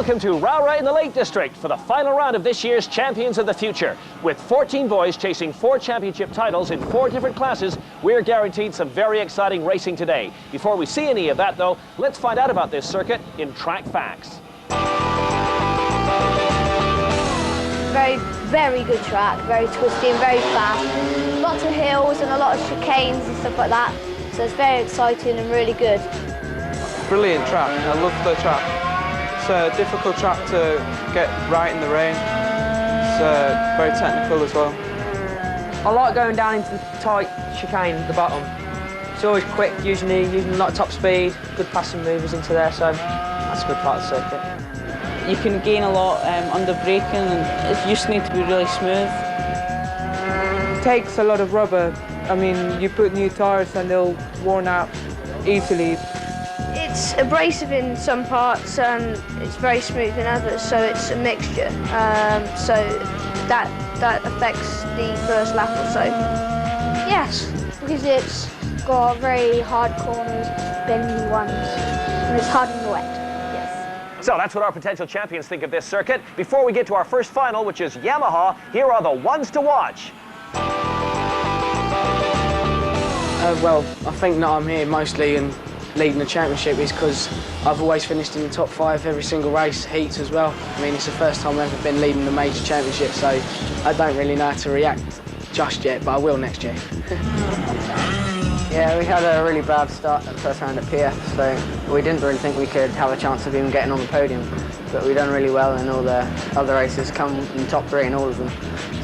Welcome to Rowrah in the Lake District for the final round of this year's Champions of the Future. With 14 boys chasing 4 championship titles in 4 different classes, we're guaranteed some very exciting racing today. Before we see any of that, though, let's find out about this circuit in Track Facts. Very good track, very twisty and very fast. Lots of hills and a lot of chicanes and stuff like that. So it's very exciting and really good. Brilliant track, I love the track. It's a difficult track to get right in the rain. It's very technical as well. I like going down into the tight chicane at the bottom. It's always quick, using a lot of top speed, good passing movers into there, so that's a good part of the circuit. You can gain a lot under braking, and you just need to be really smooth. It takes a lot of rubber. I mean, you put new tyres and they'll worn out easily. It's abrasive in some parts and it's very smooth in others, so it's a mixture. So that affects the first lap or so. Yes, because it's got very hard corners, bendy ones, and it's hard in the wet. So that's what our potential champions think of this circuit. Before we get to our first final, which is Yamaha, here are the ones to watch. Well, I think that I'm here mostly and leading the championship is because I've always finished in the top 5 every single race, heats as well. I mean, it's the first time I've ever been leading the major championship, so I don't really know how to react just yet, but I will next year. Yeah, we had a really bad start at the first round at PF, so we didn't really think we could have a chance of even getting on the podium. But we've done really well in all the other races, come in the top 3 in all of them.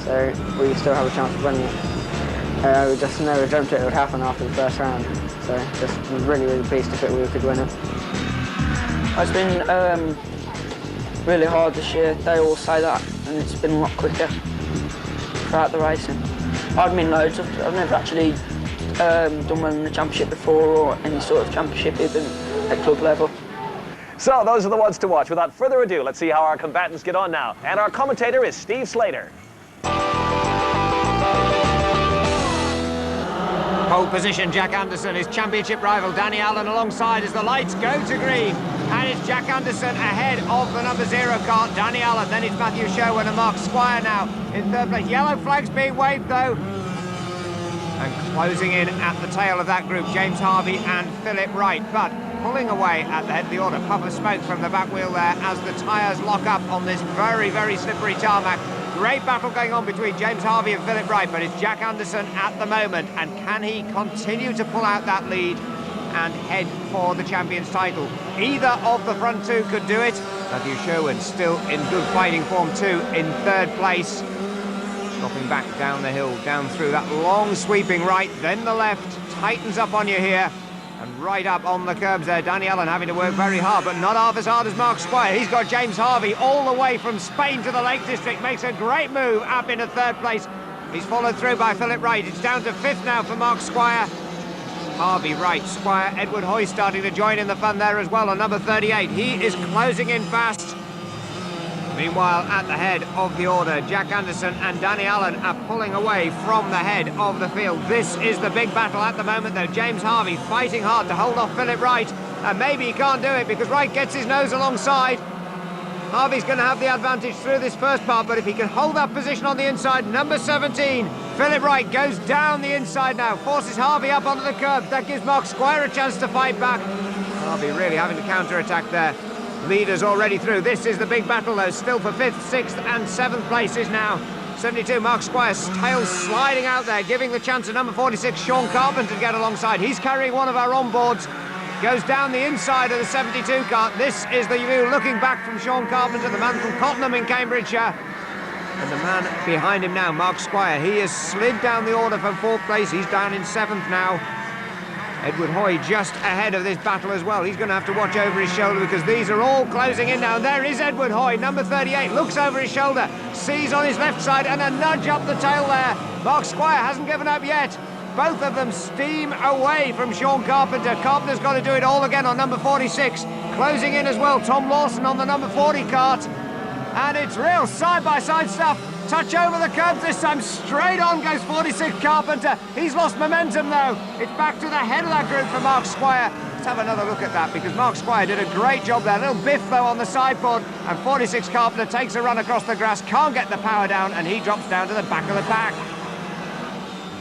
So we still have a chance of winning it. We just never dreamt it would happen after the first round. So just really, really pleased if we could win it. It's been really hard this year. They all say that, and it's been a lot quicker throughout the racing. I've been loads. I've never actually done well in the championship before, or any sort of championship even at club level. So those are the ones to watch. Without further ado, let's see how our combatants get on now. And our commentator is Steve Slater. Pole position, Jack Anderson, his championship rival Danny Allen alongside as the lights go to green. And it's Jack Anderson ahead of the number 0 car, Danny Allen. Then it's Matthew Sherwin and Mark Squire now in 3rd place. Yellow flags being waved though. And closing in at the tail of that group, James Harvey and Philip Wright. But pulling away at the head of the order, puff of smoke from the back wheel there as the tyres lock up on this very, very slippery tarmac. Great battle going on between James Harvey and Philip Wright, but it's Jack Anderson at the moment. And can he continue to pull out that lead and head for the champion's title? Either of the front 2 could do it. Matthew Sherwin still in good fighting form too, in 3rd place. Dropping back down the hill, down through that long sweeping right, then the left, tightens up on you here, and right up on the curbs there. Danny Allen having to work very hard, but not half as hard as Mark Squire. He's got James Harvey all the way from Spain to the Lake District, makes a great move up into 3rd place. He's followed through by Philip Wright. It's down to 5th now for Mark Squire. Harvey, Wright, Squire, Edward Hoy starting to join in the fun there as well on number 38. He is closing in fast. Meanwhile, at the head of the order, Jack Anderson and Danny Allen are pulling away from the head of the field. This is the big battle at the moment, though. James Harvey fighting hard to hold off Philip Wright, and maybe he can't do it because Wright gets his nose alongside. Harvey's going to have the advantage through this first part, but if he can hold that position on the inside, number 17, Philip Wright goes down the inside now, forces Harvey up onto the curb. That gives Mark Squire a chance to fight back. Harvey really having to counter-attack there. Leaders already through. This is the big battle though, still for 5th, 6th and 7th places now. 72, Mark Squire's tail sliding out there, giving the chance to number 46, Sean Carpenter, to get alongside. He's carrying one of our onboards. Goes down the inside of the 72 car. This is the view looking back from Sean Carpenter, the man from Cottenham in Cambridgeshire. And the man behind him now, Mark Squire, he has slid down the order from 4th place. He's down in 7th now. Edward Hoy just ahead of this battle as well. He's going to have to watch over his shoulder because these are all closing in now. And there is Edward Hoy, number 38, looks over his shoulder, sees on his left side and a nudge up the tail there. Mark Squire hasn't given up yet. Both of them steam away from Sean Carpenter. Carpenter's got to do it all again on number 46. Closing in as well, Tom Lawson on the number 40 cart. And it's real side-by-side stuff. Touch over the curbs this time, straight on goes 46 Carpenter. He's lost momentum though. It's back to the head of that group for Mark Squire. Let's have another look at that, because Mark Squire did a great job there. A little biff though on the sideboard, and 46 Carpenter takes a run across the grass, can't get the power down, and he drops down to the back of the pack.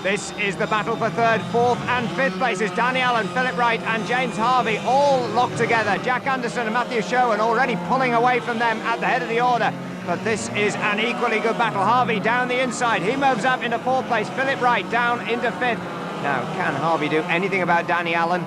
This is the battle for third, fourth and fifth places. Danny Allen, Philip Wright and James Harvey all locked together. Jack Anderson and Matthew Sherwin already pulling away from them at the head of the order. But this is an equally good battle. Harvey down the inside. He moves up into fourth place. Philip Wright down into fifth. Now, can Harvey do anything about Danny Allen?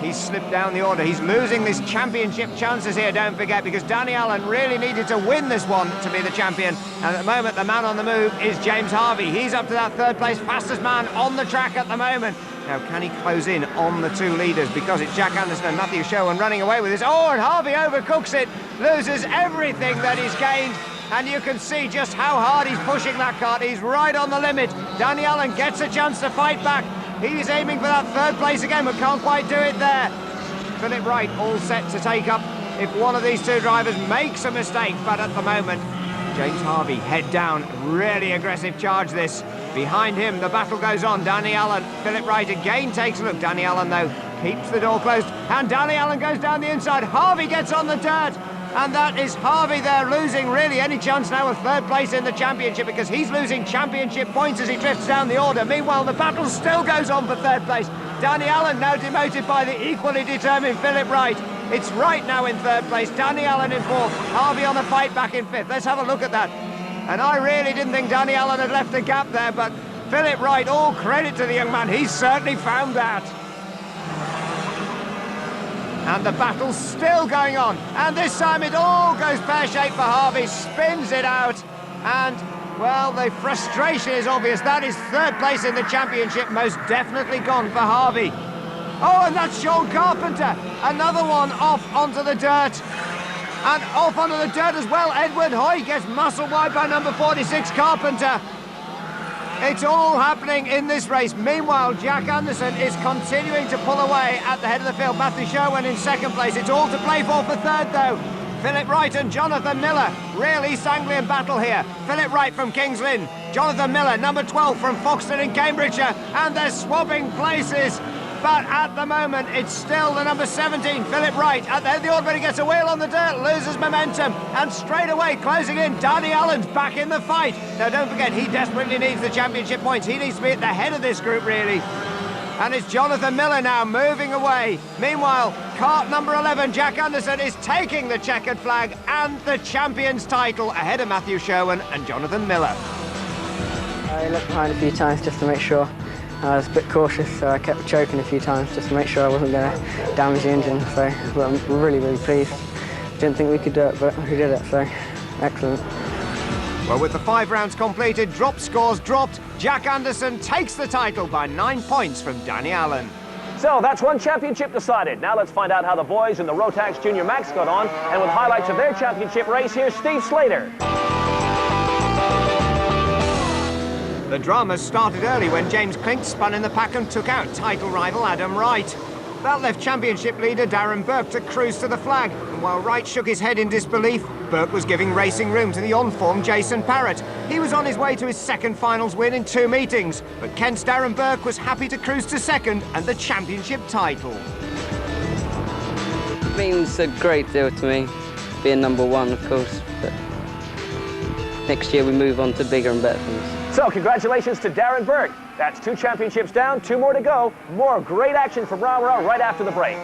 He's slipped down the order. He's losing this championship chances here, don't forget, because Danny Allen really needed to win this one to be the champion. And at the moment, the man on the move is James Harvey. He's up to that third place, fastest man on the track at the moment. Now, can he close in on the two leaders? Because it's Jack Anderson and Matthew Sherwin running away with this. Oh, and Harvey overcooks it, loses everything that he's gained. And you can see just how hard he's pushing that kart. He's right on the limit. Danny Allen gets a chance to fight back. He's aiming for that third place again, but can't quite do it there. Philip Wright all set to take up if one of these two drivers makes a mistake, but at the moment, James Harvey head down, really aggressive charge this. Behind him, the battle goes on. Danny Allen, Philip Wright again takes a look. Danny Allen, though, keeps the door closed, and Danny Allen goes down the inside. Harvey gets on the dirt. And that is Harvey there losing really any chance now of third place in the championship, because he's losing championship points as he drifts down the order. Meanwhile, the battle still goes on for third place. Danny Allen now demoted by the equally determined Philip Wright. It's Wright now in third place, Danny Allen in fourth, Harvey on the fight back in fifth. Let's have a look at that. And I really didn't think Danny Allen had left a gap there, but Philip Wright, all credit to the young man, he's certainly found that. And the battle's still going on. And this time it all goes pear-shaped for Harvey, spins it out. And, well, the frustration is obvious. That is third place in the championship, most definitely gone for Harvey. Oh, and that's Sean Carpenter. Another one off onto the dirt. And off onto the dirt as well. Edward Hoy gets muscle wide by number 46, Carpenter. It's all happening in this race. Meanwhile, Jack Anderson is continuing to pull away at the head of the field. Matthew Sherwin in second place. It's all to play for third, though. Philip Wright and Jonathan Miller. Real East Anglian battle here. Philip Wright from Kings Lynn. Jonathan Miller, number 12 from Foxton in Cambridgeshire. And they're swapping places. But at the moment, it's still the number 17, Philip Wright, at the head of the order, but he gets a wheel on the dirt, loses momentum, and straight away, closing in, Danny Allen's back in the fight. Now, don't forget, he desperately needs the championship points. He needs to be at the head of this group, really. And it's Jonathan Miller now moving away. Meanwhile, kart number 11, Jack Anderson, is taking the checkered flag and the champion's title ahead of Matthew Sherwin and Jonathan Miller. I looked behind a few times just to make sure. I was a bit cautious, so I kept choking a few times just to make sure I wasn't going to damage the engine. So I'm really, really pleased. Didn't think we could do it, but we did it, so excellent. Well, with the 5 rounds completed, drop scores dropped, Jack Anderson takes the title by 9 points from Danny Allen. So that's one championship decided. Now let's find out how the boys in the Rotax Junior Max got on, and with highlights of their championship race, here's Steve Slater. The drama started early when James Klink spun in the pack and took out title rival Adam Wright. That left championship leader Darren Burke to cruise to the flag, and while Wright shook his head in disbelief, Burke was giving racing room to the on-form Jason Parrott. He was on his way to his second finals win in 2 meetings, but Kent's Darren Burke was happy to cruise to second and the championship title. It means a great deal to me, being number 1, of course, but next year we move on to bigger and better things. So congratulations to Darren Burke. That's 2 championships down, 2 more to go. More great action from Rowrah right after the break.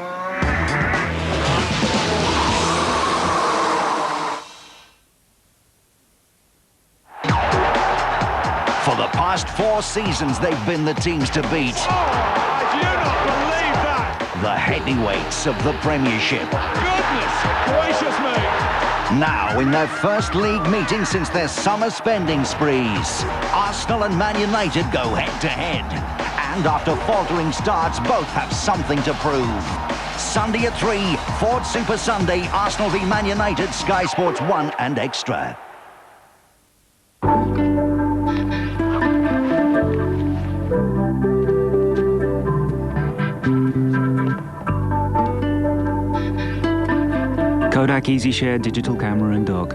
For the past 4 seasons, they've been the teams to beat. Oh, I do not believe that! The heavyweights of the Premiership. Goodness gracious me! Now, in their first league meeting since their summer spending sprees, Arsenal and Man United go head-to-head. And after faltering starts, both have something to prove. Sunday at 3, Ford Super Sunday, Arsenal v Man United, Sky Sports 1 and Extra. Kodak EasyShare digital camera and dock.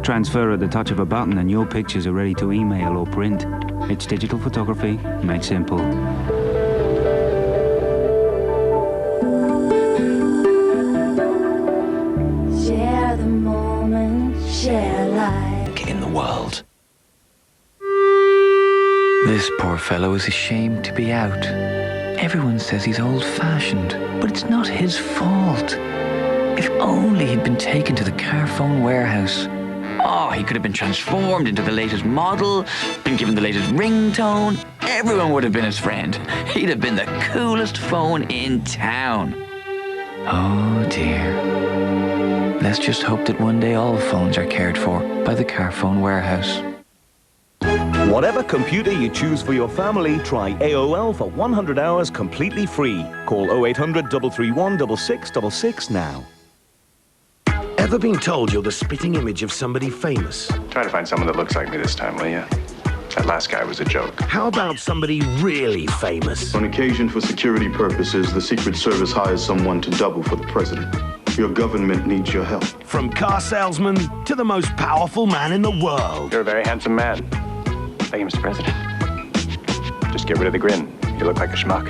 Transfer at the touch of a button and your pictures are ready to email or print. It's digital photography made simple. share life in the world. This poor fellow is ashamed to be out. Everyone says he's old-fashioned, but it's not his fault. If only he'd been taken to the Carphone warehouse. Oh, he could have been transformed into the latest model, been given the latest ringtone. Everyone would have been his friend. He'd have been the coolest phone in town. Oh dear. Let's just hope that one day all phones are cared for by the Carphone warehouse. Whatever computer you choose for your family, try AOL for 100 hours completely free. Call 0800 331 6666 now. Ever been told you're the spitting image of somebody famous? Try to find someone that looks like me this time, will you? That last guy was a joke. How about somebody really famous? On occasion, for security purposes, the Secret Service hires someone to double for the president. Your government needs your help. From car salesman to the most powerful man in the world. You're a very handsome man. Thank you, Mr. President. Just get rid of the grin. You look like a schmuck.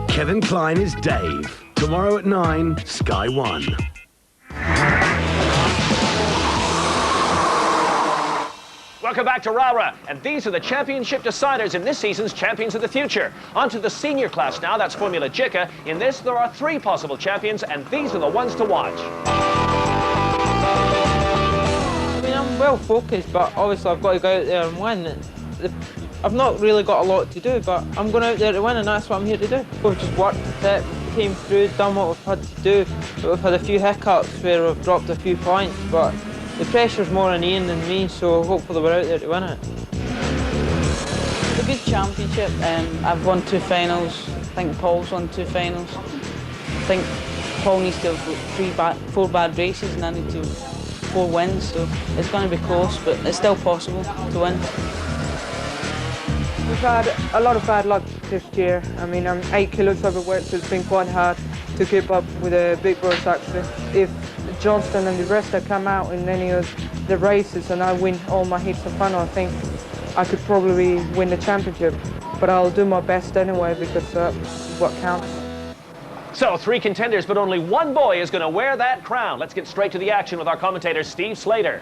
Kevin Kline is Dave. Tomorrow at 9, Sky 1. Welcome back to Rowrah, and these are the championship deciders in this season's Champions of the Future. On to the senior class now, that's Formula JICA. In this, there are 3 possible champions, and these are the ones to watch. I mean, I'm well focused, but obviously I've got to go out there and win. I've not really got a lot to do, but I'm going out there to win, and that's what I'm here to do. We've just worked it, came through, done what we've had to do, but we've had a few hiccups where we've dropped a few points, but the pressure's more on Ian than me, so hopefully we're out there to win it. It's a good championship. I've won 2 finals. I think Paul's won 2 finals. I think Paul needs to have 4 bad races, and I need to 4 wins, so it's going to be close, but it's still possible to win. We've had a lot of bad luck this year. I mean, I'm 8 kilos overweight, so it's been quite hard to keep up with the big boys, actually. If Johnston and the Resta come out in any of the races and I win all my heats and final, I think I could probably win the championship. But I'll do my best anyway, because that's what counts. So, 3 contenders, but only 1 boy is going to wear that crown. Let's get straight to the action with our commentator, Steve Slater.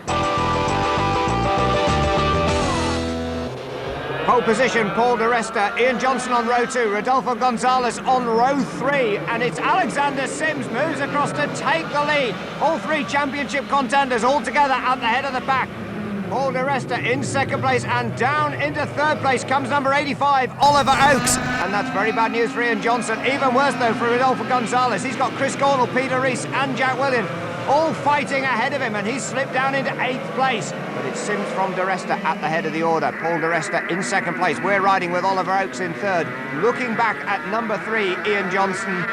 Pole position, Paul de Resta, Ian Johnson on row 2, Rodolfo Gonzalez on row 3, and it's Alexander Sims moves across to take the lead. All 3 championship contenders all together at the head of the pack. Paul de Resta in 2nd place, and down into 3rd place comes number 85, Oliver Oakes. And that's very bad news for Ian Johnson. Even worse though for Rodolfo Gonzalez. He's got Chris Gornall, Peter Rees and Jack Williams all fighting ahead of him, and he's slipped down into 8th place. But it's Sims from de Resta at the head of the order. Paul de Resta in 2nd place. We're riding with Oliver Oakes in 3rd. Looking back at number 3, Ian Johnson.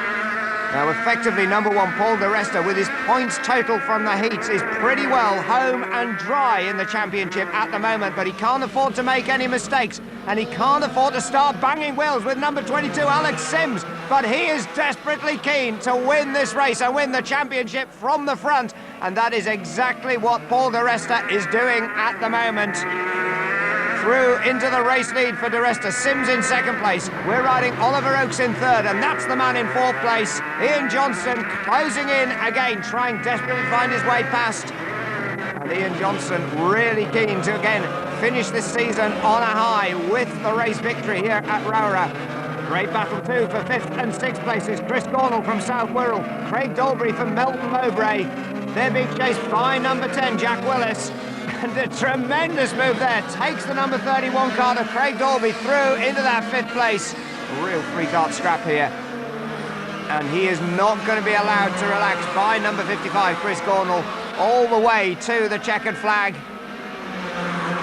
Now, effectively, number 1, Paul de Resta, with his points total from the heats, is pretty well home and dry in the championship at the moment, but he can't afford to make any mistakes, and he can't afford to start banging wheels with number 22, Alex Sims, but he is desperately keen to win this race and win the championship from the front, and that is exactly what Paul de Resta is doing at the moment. Through into the race lead for de Resta. Sims in 2nd place. We're riding Oliver Oakes in 3rd, and that's the man in 4th place. Ian Johnson closing in again, trying desperately to find his way past. And Ian Johnson really keen to again finish this season on a high with the race victory here at Rowrah. Great battle too for 5th and 6th places. Chris Gornall from South Wirral, Craig Dalbury from Melton Mowbray. They're being chased by number 10, Jack Willis. And a tremendous move there. Takes the number 31 card of Craig Dalby through into that 5th place. A real 3-card scrap here. And he is not going to be allowed to relax by number 55, Chris Gornall, all the way to the checkered flag.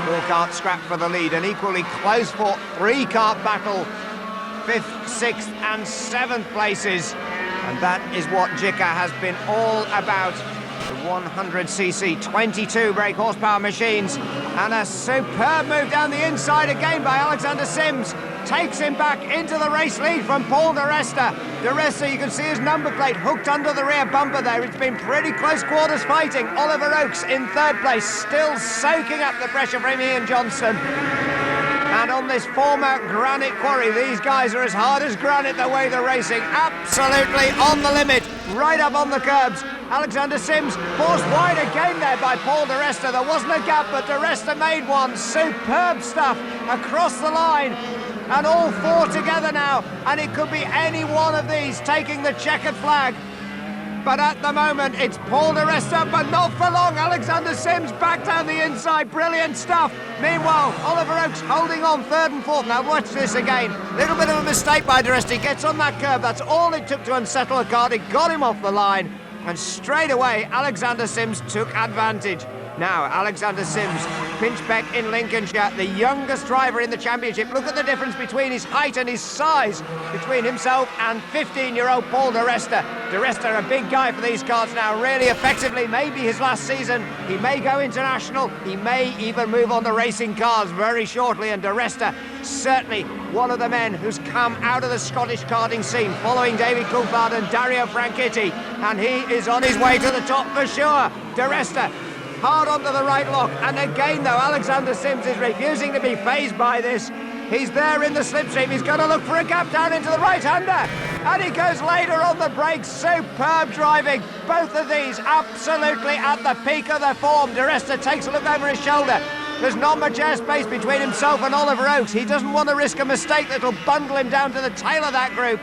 4-card scrap for the lead. An equally close for 3-card battle. 5th, 6th and 7th places. And that is what JICA has been all about. The 100cc 22 brake horsepower machines, and a superb move down the inside again by Alexander Sims. Takes him back into the race lead from Paul de Resta. De Resta, you can see his number plate hooked under the rear bumper there. It's been pretty close quarters fighting. Oliver Oakes in 3rd place, still soaking up the pressure from Ian Johnson. And on this former granite quarry, these guys are as hard as granite the way they're racing. Absolutely on the limit, right up on the curbs. Alexander Sims forced wide again there by Paul de Resta. There wasn't a gap, but de Resta made one. Superb stuff across the line. And all four together now, and it could be any one of these taking the checkered flag. But at the moment, it's Paul de Resta, but not for long. Alexander Sims back down the inside. Brilliant stuff. Meanwhile, Oliver Oakes holding on third and fourth. Now watch this again. Little bit of a mistake by de Resta. He gets on that curve. That's all it took to unsettle a card. It got him off the line. And straight away, Alexander Sims took advantage. Now, Alexander Sims, Pinchbeck in Lincolnshire, the youngest driver in the championship. Look at the difference between his height and his size between himself and 15-year-old Paul de Resta. De Resta, a big guy for these cars now, really effectively. Maybe his last season. He may go international. He may even move on to racing cars very shortly. And de Resta, certainly one of the men who's come out of the Scottish karting scene, following David Coulthard and Dario Franchitti. And he is on his way to the top for sure. De Resta, hard onto the right lock, and again though Alexander Sims is refusing to be fazed by this. He's there in the slipstream. He's going to look for a gap down into the right-hander, and he goes later on the brakes. Superb driving. Both of these absolutely at the peak of their form. De Resta takes a look over his shoulder. There's not much airspace between himself and Oliver Oakes. He doesn't want to risk a mistake that'll bundle him down to the tail of that group.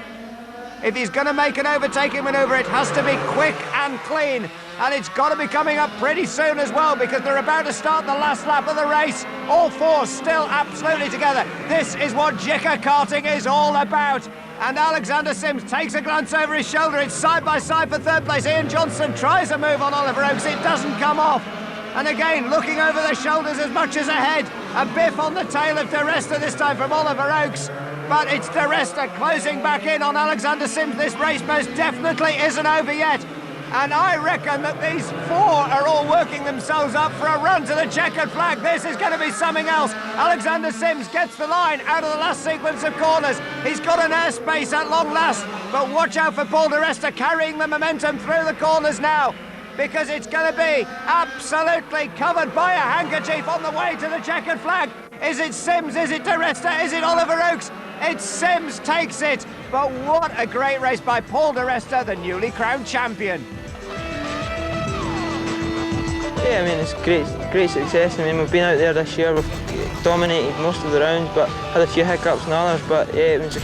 If he's going to make an overtaking manoeuvre, it has to be quick and clean. And it's got to be coming up pretty soon as well, because they're about to start the last lap of the race. All four still absolutely together. This is what JICA karting is all about. And Alexander Sims takes a glance over his shoulder. It's side by side for third place. Ian Johnson tries a move on Oliver Oakes. It doesn't come off. And again, looking over their shoulders as much as ahead. A biff on the tail of de Resta this time from Oliver Oakes. But it's de Resta closing back in on Alexander Sims. This race most definitely isn't over yet. And I reckon that these four are all working themselves up for a run to the checkered flag. This is going to be something else. Alexander Sims gets the line out of the last sequence of corners. He's got an airspace at long last. But watch out for Paul de Resta carrying the momentum through the corners now, because it's going to be absolutely covered by a handkerchief on the way to the checkered flag. Is it Sims? Is it de Resta? Is it Oliver Oakes? It's Sims takes it. But what a great race by Paul de Resta, the newly crowned champion. Yeah, I mean, it's great success. I mean, we've been out there this year, we've dominated most of the rounds, but had a few hiccups in others, but yeah, it was a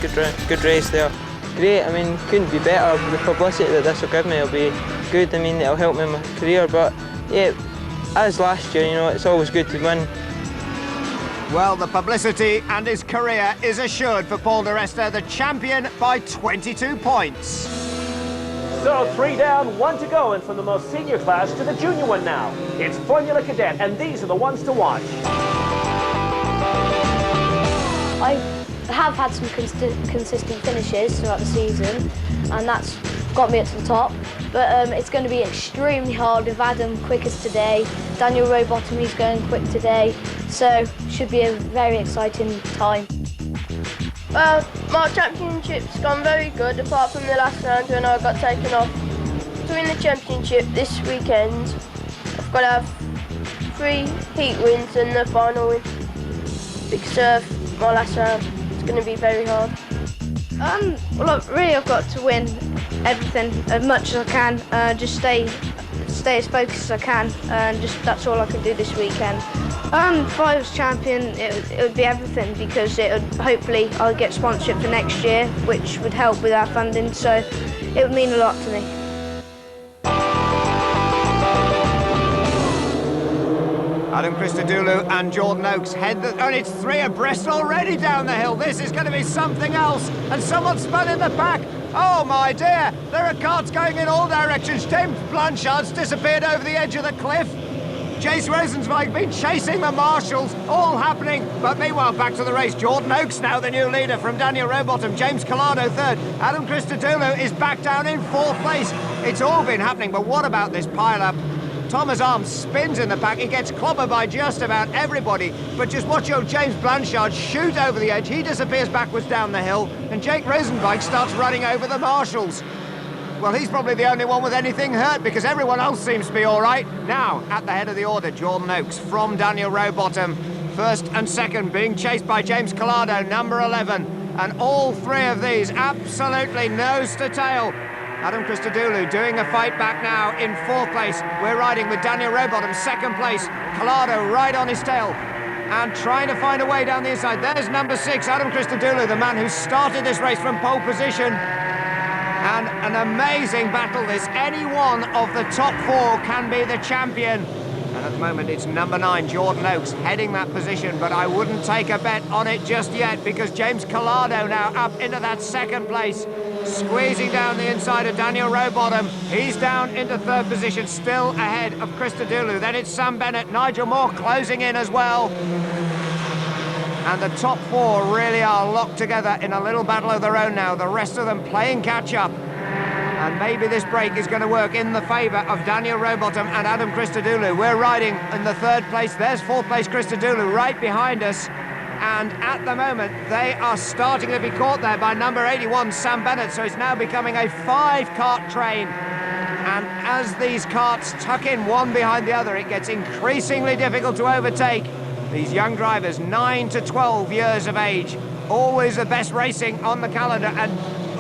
good race there. Great, I mean, couldn't be better. The publicity that this will give me will be good. I mean, it'll help me in my career, but yeah, as last year, you know, it's always good to win. Well, the publicity and his career is assured for Paul de Resta, the champion by 22 points. So 3 down, 1 to go, and from the most senior class to the junior one now. It's Formula Cadet, and these are the ones to watch. I have had some consistent finishes throughout the season, and that's got me up to the top. But it's going to be extremely hard with Adam quickest today. Daniel Rowbottom, he's going quick today, so should be a very exciting time. Well, my championship's gone very good, apart from the last round when I got taken off. To win the championship this weekend, I've got to have 3 heat wins and the final win. Because of my last round, it's going to be very hard. Well, really, I've got to win everything as much as I can. Just stay as focused as I can, and that's all I can do this weekend. If I was champion, it would be everything, because hopefully I'll get sponsorship for next year, which would help with our funding, so it would mean a lot to me. Adam Christodoulou and Jordan Oakes head and it's 3 abreast already down the hill. This is going to be something else, and someone spun in the back. Oh my dear, there are carts going in all directions. James Blanchard's disappeared over the edge of the cliff. Jace Rosenzweig been chasing the marshals, all happening. But meanwhile, back to the race. Jordan Oakes now the new leader from Daniel Rowbottom. James Calado third. Adam Christodoulou is back down in 4th place. It's all been happening, but what about this pile-up? Thomas Arms spins in the back. He gets clobbered by just about everybody. But just watch old James Blanchard shoot over the edge. He disappears backwards down the hill. And Jake Rosenzweig starts running over the marshals. Well, he's probably the only one with anything hurt, because everyone else seems to be all right. Now, at the head of the order, Jordan Oakes from Daniel Rowbottom. First and second being chased by James Calado, number 11. And all 3 of these absolutely nose to tail. Adam Christodoulou doing a fight back now in 4th place. We're riding with Daniel Rowbottom, 2nd place. Calado right on his tail and trying to find a way down the inside. There's number 6, Adam Christodoulou, the man who started this race from pole position. And an amazing battle this. Any one of the top 4 can be the champion. And at the moment, it's number 9, Jordan Oakes, heading that position, but I wouldn't take a bet on it just yet because James Calado now up into that 2nd place, squeezing down the inside of Daniel Rowbottom. He's down into 3rd position, still ahead of Christodoulou. Then it's Sam Bennett, Nigel Moore closing in as well. And the top 4 really are locked together in a little battle of their own now. The rest of them playing catch-up. And maybe this break is going to work in the favour of Daniel Rowbottom and Adam Christodoulou. We're riding in the 3rd place. There's 4th place Christodoulou right behind us. And at the moment, they are starting to be caught there by number 81, Sam Bennett. So it's now becoming a 5-cart train. And as these carts tuck in one behind the other, it gets increasingly difficult to overtake these young drivers, 9 to 12 years of age. Always the best racing on the calendar. And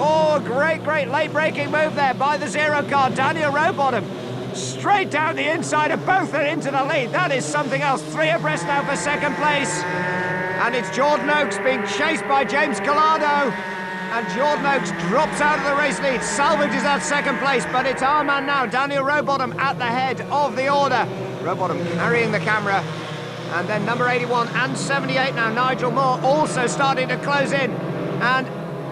oh, great late braking move there by the 0 car, Daniel Rowbottom. Straight down the inside of both and into the lead. That is something else. 3 abreast now for 2nd place. And it's Jordan Oakes being chased by James Calado. And Jordan Oakes drops out of the race lead, salvages that 2nd place, but it's our man now, Daniel Rowbottom, at the head of the order. Rowbottom carrying the camera. And then number 81 and 78 now, Nigel Moore, also starting to close in. And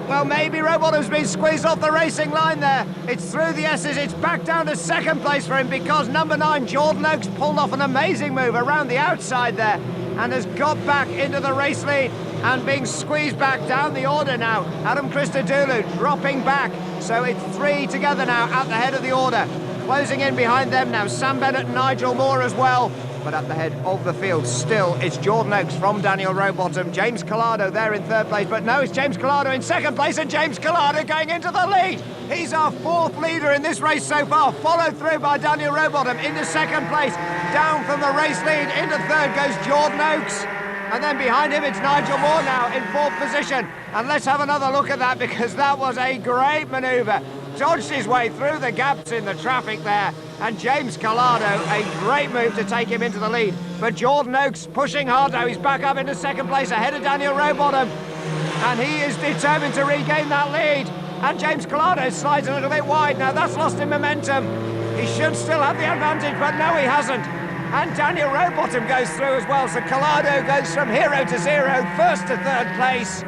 well, maybe Rowbottom's been squeezed off the racing line there. It's through the S's, it's back down to 2nd place for him because number 9, Jordan Oakes, pulled off an amazing move around the outside there and has got back into the race lead and being squeezed back down the order now. Adam Christodoulou dropping back, so it's 3 together now at the head of the order. Closing in behind them now, Sam Bennett and Nigel Moore as well. But at the head of the field, still, it's Jordan Oakes from Daniel Rowbottom. James Calado there in 3rd place, but no, it's James Calado in 2nd place, and James Calado going into the lead. He's our 4th leader in this race so far, followed through by Daniel Rowbottom into 2nd place. Down from the race lead into 3rd goes Jordan Oakes. And then behind him, it's Nigel Moore now in 4th position. And let's have another look at that because that was a great manoeuvre. Dodged his way through the gaps in the traffic there. And James Calado, a great move to take him into the lead. But Jordan Oakes pushing hard now. He's back up into 2nd place ahead of Daniel Rowbottom. And he is determined to regain that lead. And James Calado slides a little bit wide. Now that's lost in momentum. He should still have the advantage, but no, he hasn't. And Daniel Rowbottom goes through as well. So Calado goes from 0 to 0, 1st to 3rd place.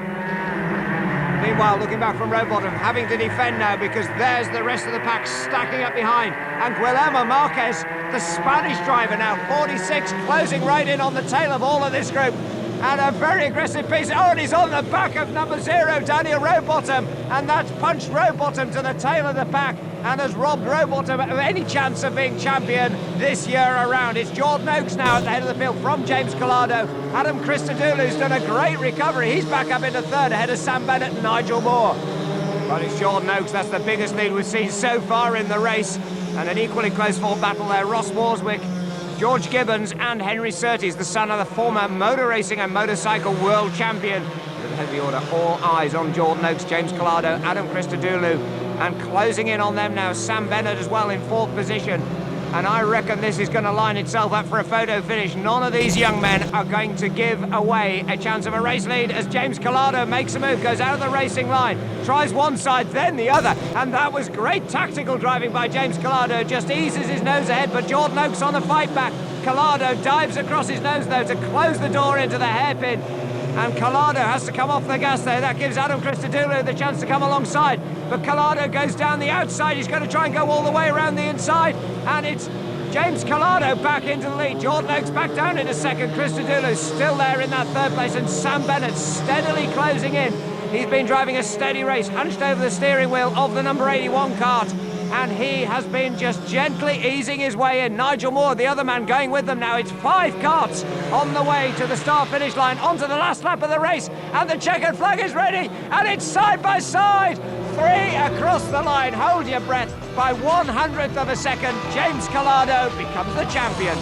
Meanwhile, looking back from Rowbottom, having to defend now because there's the rest of the pack stacking up behind. And Guillermo Marquez, the Spanish driver now, 46, closing right in on the tail of all of this group. And a very aggressive piece. Oh, and he's on the back of number 0, Daniel Rowbottom. And that's punched Rowbottom to the tail of the pack and has robbed Rowbottom of any chance of being champion this year around. It's Jordan Oakes now at the head of the field from James Calado. Adam Christodoulou's done a great recovery. He's back up into 3rd ahead of Sam Bennett and Nigel Moore. But it's Jordan Oakes, that's the biggest lead we've seen so far in the race. And an equally close fought battle there. Ross Morswick, George Gibbons and Henry Surtees, the son of the former motor racing and motorcycle world champion. At the head of the order, all eyes on Jordan Oakes, James Calado, Adam Christodoulou, and closing in on them now, Sam Bennett as well in 4th position. And I reckon this is going to line itself up for a photo finish. None of these young men are going to give away a chance of a race lead as James Calado makes a move, goes out of the racing line, tries one side, then the other. And that was great tactical driving by James Calado, just eases his nose ahead, but Jordan Oakes on the fight back. Calado dives across his nose though to close the door into the hairpin. And Calado has to come off the gas there. That gives Adam Christodoulou the chance to come alongside. But Calado goes down the outside. He's going to try and go all the way around the inside. And it's James Calado back into the lead. Jordan Oakes back down into 2nd. Christodoulou still there in that 3rd place. And Sam Bennett steadily closing in. He's been driving a steady race, hunched over the steering wheel of the number 81 cart. And he has been just gently easing his way in. Nigel Moore, the other man, going with them now. It's 5 carts on the way to the start-finish line, onto the last lap of the race, and the checkered flag is ready, and it's side by side. 3 across the line. Hold your breath. By 1/100th of a second, James Calado becomes the champion.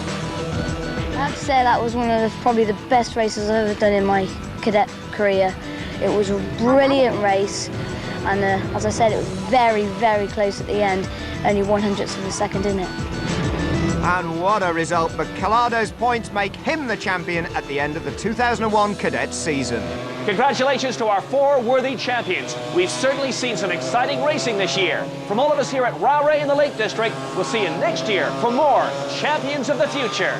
I'd say that was one of probably the best races I've ever done in my cadet career. It was a brilliant race. And as I said, it was very, very close at the end, only 1/100th of a second in it. And what a result, but Calado's points make him the champion at the end of the 2001 Cadet season. Congratulations to our 4 worthy champions. We've certainly seen some exciting racing this year. From all of us here at Rowrah in the Lake District, we'll see you next year for more Champions of the Future.